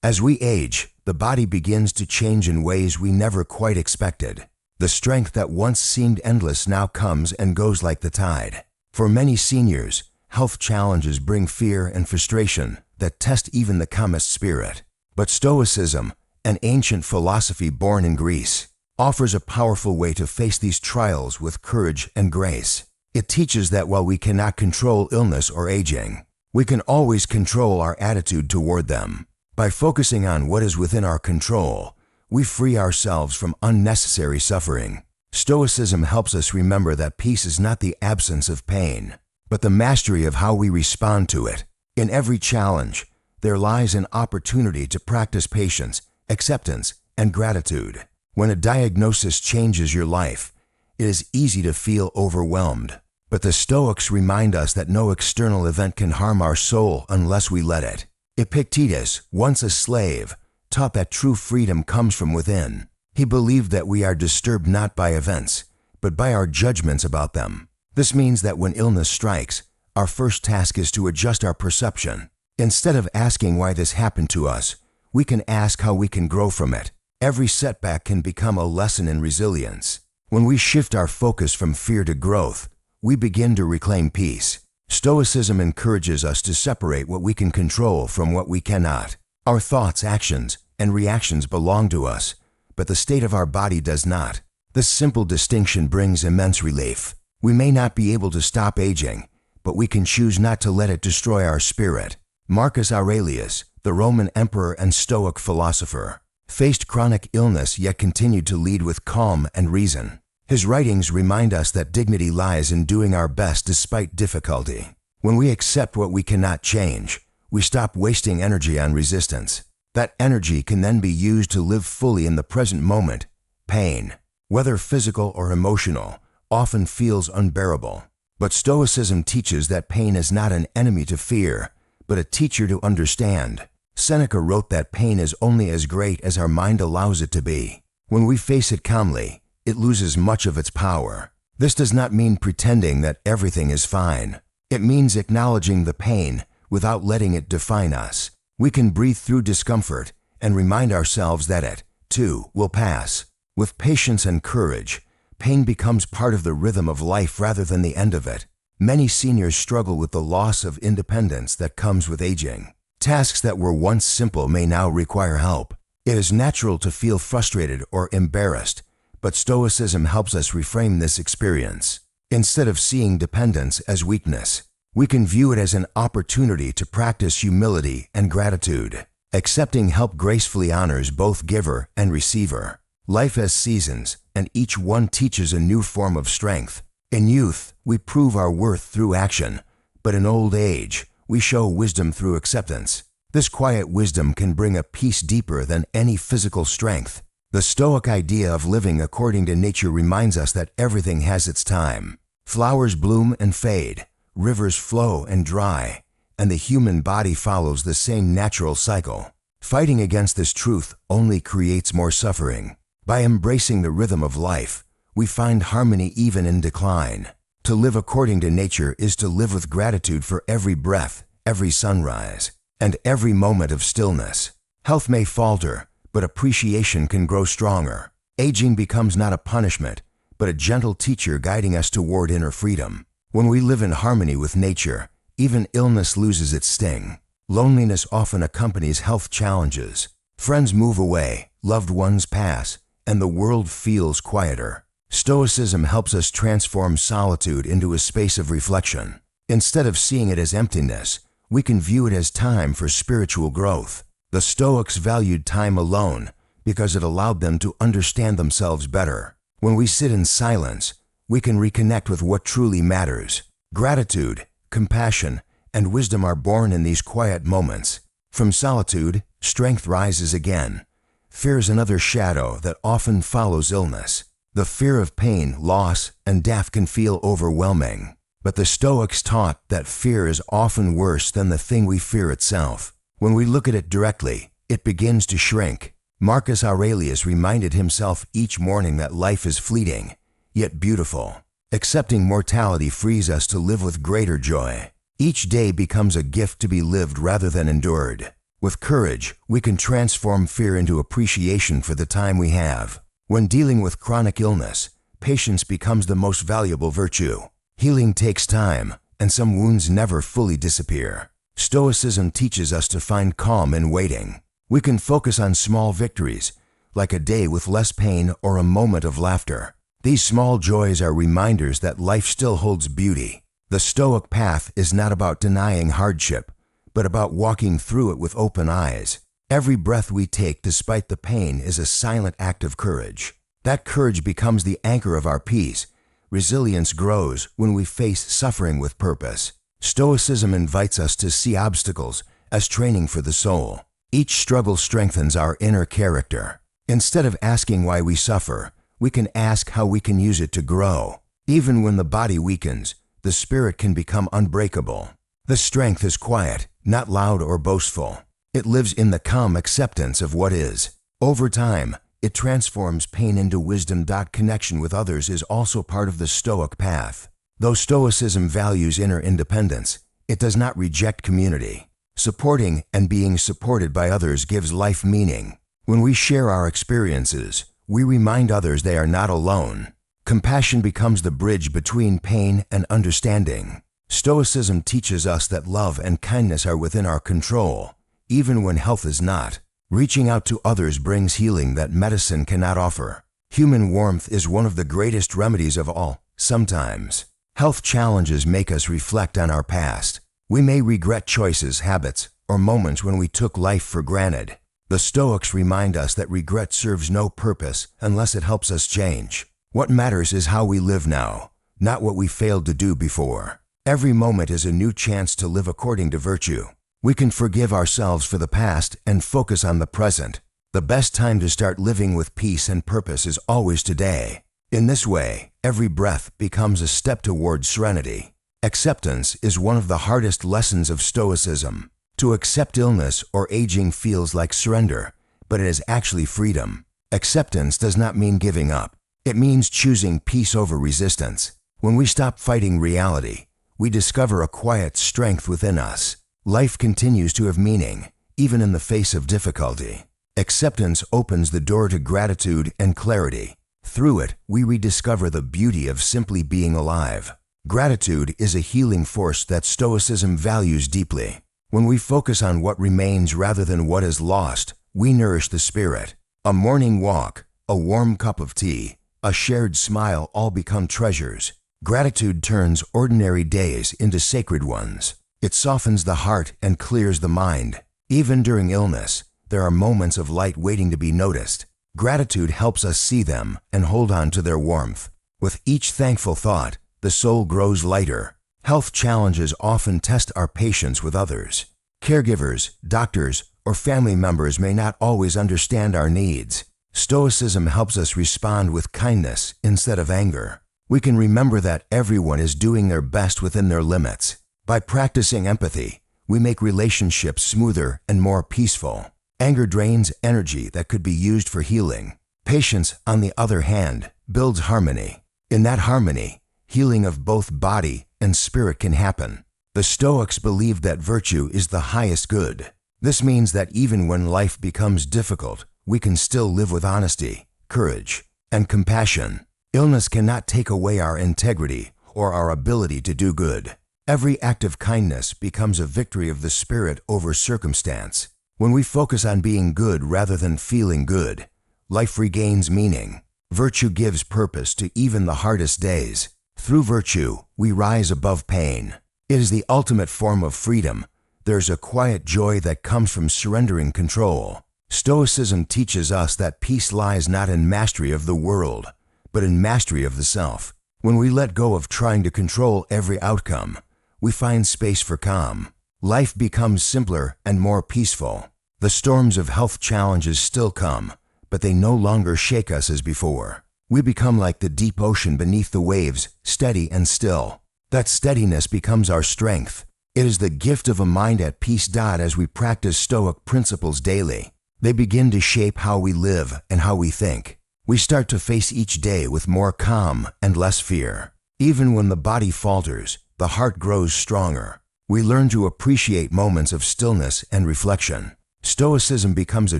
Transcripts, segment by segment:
As we age, the body begins to change in ways we never quite expected. The strength that once seemed endless now comes and goes like the tide. For many seniors, health challenges bring fear and frustration that test even the calmest spirit. But Stoicism, an ancient philosophy born in Greece, offers a powerful way to face these trials with courage and grace. It teaches that while we cannot control illness or aging, we can always control our attitude toward them. By focusing on what is within our control, we free ourselves from unnecessary suffering. Stoicism helps us remember that peace is not the absence of pain, but the mastery of how we respond to it. In every challenge, there lies an opportunity to practice patience, acceptance, and gratitude. When a diagnosis changes your life, it is easy to feel overwhelmed. But the Stoics remind us that no external event can harm our soul unless we let it. Epictetus, once a slave, taught that true freedom comes from within. He believed that we are disturbed not by events, but by our judgments about them. This means that when illness strikes, our first task is to adjust our perception. Instead of asking why this happened to us, we can ask how we can grow from it. Every setback can become a lesson in resilience. When we shift our focus from fear to growth, we begin to reclaim peace. Stoicism encourages us to separate what we can control from what we cannot. Our thoughts, actions, and reactions belong to us, but the state of our body does not. This simple distinction brings immense relief. We may not be able to stop aging, but we can choose not to let it destroy our spirit. Marcus Aurelius, the Roman emperor and Stoic philosopher, faced chronic illness yet continued to lead with calm and reason. His writings remind us that dignity lies in doing our best despite difficulty. When we accept what we cannot change, we stop wasting energy on resistance. That energy can then be used to live fully in the present moment. Pain, whether physical or emotional, often feels unbearable. But Stoicism teaches that pain is not an enemy to fear, but a teacher to understand. Seneca wrote that pain is only as great as our mind allows it to be. When we face it calmly, it loses much of its power. This does not mean pretending that everything is fine. It means acknowledging the pain without letting it define us. We can breathe through discomfort and remind ourselves that it, too, will pass. With patience and courage, pain becomes part of the rhythm of life rather than the end of it. Many seniors struggle with the loss of independence that comes with aging. Tasks that were once simple may now require help. It is natural to feel frustrated or embarrassed, but Stoicism helps us reframe this experience. Instead of seeing dependence as weakness, we can view it as an opportunity to practice humility and gratitude. Accepting help gracefully honors both giver and receiver. Life has seasons, and each one teaches a new form of strength. In youth, we prove our worth through action, but in old age, we show wisdom through acceptance. This quiet wisdom can bring a peace deeper than any physical strength. The Stoic idea of living according to nature reminds us that everything has its time. Flowers bloom and fade, rivers flow and dry, and the human body follows the same natural cycle. Fighting against this truth only creates more suffering. By embracing the rhythm of life, we find harmony even in decline. To live according to nature is to live with gratitude for every breath, every sunrise, and every moment of stillness. Health may falter, but appreciation can grow stronger. Aging becomes not a punishment, but a gentle teacher guiding us toward inner freedom. When we live in harmony with nature, even illness loses its sting. Loneliness often accompanies health challenges. Friends move away, loved ones pass, and the world feels quieter. Stoicism helps us transform solitude into a space of reflection. Instead of seeing it as emptiness, we can view it as time for spiritual growth. The Stoics valued time alone because it allowed them to understand themselves better. When we sit in silence, we can reconnect with what truly matters. Gratitude, compassion, and wisdom are born in these quiet moments. From solitude, strength rises again. Fear is another shadow that often follows illness. The fear of pain, loss, and death can feel overwhelming. But the Stoics taught that fear is often worse than the thing we fear itself. When we look at it directly, it begins to shrink. Marcus Aurelius reminded himself each morning that life is fleeting, yet beautiful. Accepting mortality frees us to live with greater joy. Each day becomes a gift to be lived rather than endured. With courage, we can transform fear into appreciation for the time we have. When dealing with chronic illness, patience becomes the most valuable virtue. Healing takes time, and some wounds never fully disappear. Stoicism teaches us to find calm in waiting. We can focus on small victories, like a day with less pain or a moment of laughter. These small joys are reminders that life still holds beauty. The Stoic path is not about denying hardship, but about walking through it with open eyes. Every breath we take despite the pain is a silent act of courage. That courage becomes the anchor of our peace. Resilience grows when we face suffering with purpose. Stoicism invites us to see obstacles as training for the soul. Each struggle strengthens our inner character. Instead of asking why we suffer, we can ask how we can use it to grow. Even when the body weakens, the spirit can become unbreakable. The strength is quiet, not loud or boastful. It lives in the calm acceptance of what is. Over time, it transforms pain into wisdom. Connection with others is also part of the Stoic path. Though Stoicism values inner independence, it does not reject community. Supporting and being supported by others gives life meaning. When we share our experiences, we remind others they are not alone. Compassion becomes the bridge between pain and understanding. Stoicism teaches us that love and kindness are within our control, even when health is not. Reaching out to others brings healing that medicine cannot offer. Human warmth is one of the greatest remedies of all. Sometimes, health challenges make us reflect on our past. We may regret choices, habits, or moments when we took life for granted. The Stoics remind us that regret serves no purpose unless it helps us change. What matters is how we live now, not what we failed to do before. Every moment is a new chance to live according to virtue. We can forgive ourselves for the past and focus on the present. The best time to start living with peace and purpose is always today. In this way, every breath becomes a step toward serenity. Acceptance is one of the hardest lessons of Stoicism. To accept illness or aging feels like surrender, but it is actually freedom. Acceptance does not mean giving up. It means choosing peace over resistance. When we stop fighting reality, we discover a quiet strength within us. Life continues to have meaning, even in the face of difficulty. Acceptance opens the door to gratitude and clarity. Through it, we rediscover the beauty of simply being alive. Gratitude is a healing force that Stoicism values deeply. When we focus on what remains rather than what is lost, we nourish the spirit. A morning walk, a warm cup of tea, a shared smile all become treasures. Gratitude turns ordinary days into sacred ones. It softens the heart and clears the mind. Even during illness, there are moments of light waiting to be noticed. Gratitude helps us see them and hold on to their warmth. With each thankful thought, the soul grows lighter. Health challenges often test our patience with others. Caregivers, doctors, or family members may not always understand our needs. Stoicism helps us respond with kindness instead of anger. We can remember that everyone is doing their best within their limits. By practicing empathy, we make relationships smoother and more peaceful. Anger drains energy that could be used for healing. Patience, on the other hand, builds harmony. In that harmony, healing of both body and spirit can happen. The Stoics believe that virtue is the highest good. This means that even when life becomes difficult, we can still live with honesty, courage, and compassion. Illness cannot take away our integrity or our ability to do good. Every act of kindness becomes a victory of the spirit over circumstance. When we focus on being good rather than feeling good, life regains meaning. Virtue gives purpose to even the hardest days. Through virtue, we rise above pain. It is the ultimate form of freedom. There's a quiet joy that comes from surrendering control. Stoicism teaches us that peace lies not in mastery of the world, but in mastery of the self. When we let go of trying to control every outcome, we find space for calm. Life becomes simpler and more peaceful. The storms of health challenges still come, but they no longer shake us as before. We become like the deep ocean beneath the waves, steady and still. That steadiness becomes our strength. It is the gift of a mind at peace. As we practice Stoic principles daily, they begin to shape how we live and how we think. We start to face each day with more calm and less fear. Even when the body falters, the heart grows stronger. We learn to appreciate moments of stillness and reflection. Stoicism becomes a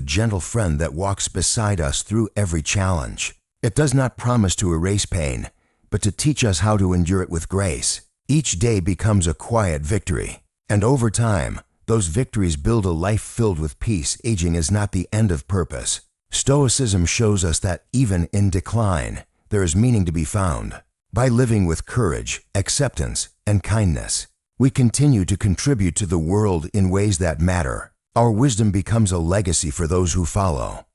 gentle friend that walks beside us through every challenge. It does not promise to erase pain, but to teach us how to endure it with grace. Each day becomes a quiet victory, and over time, those victories build a life filled with peace. Aging is not the end of purpose. Stoicism shows us that even in decline, there is meaning to be found. By living with courage, acceptance, and kindness, we continue to contribute to the world in ways that matter. Our wisdom becomes a legacy for those who follow.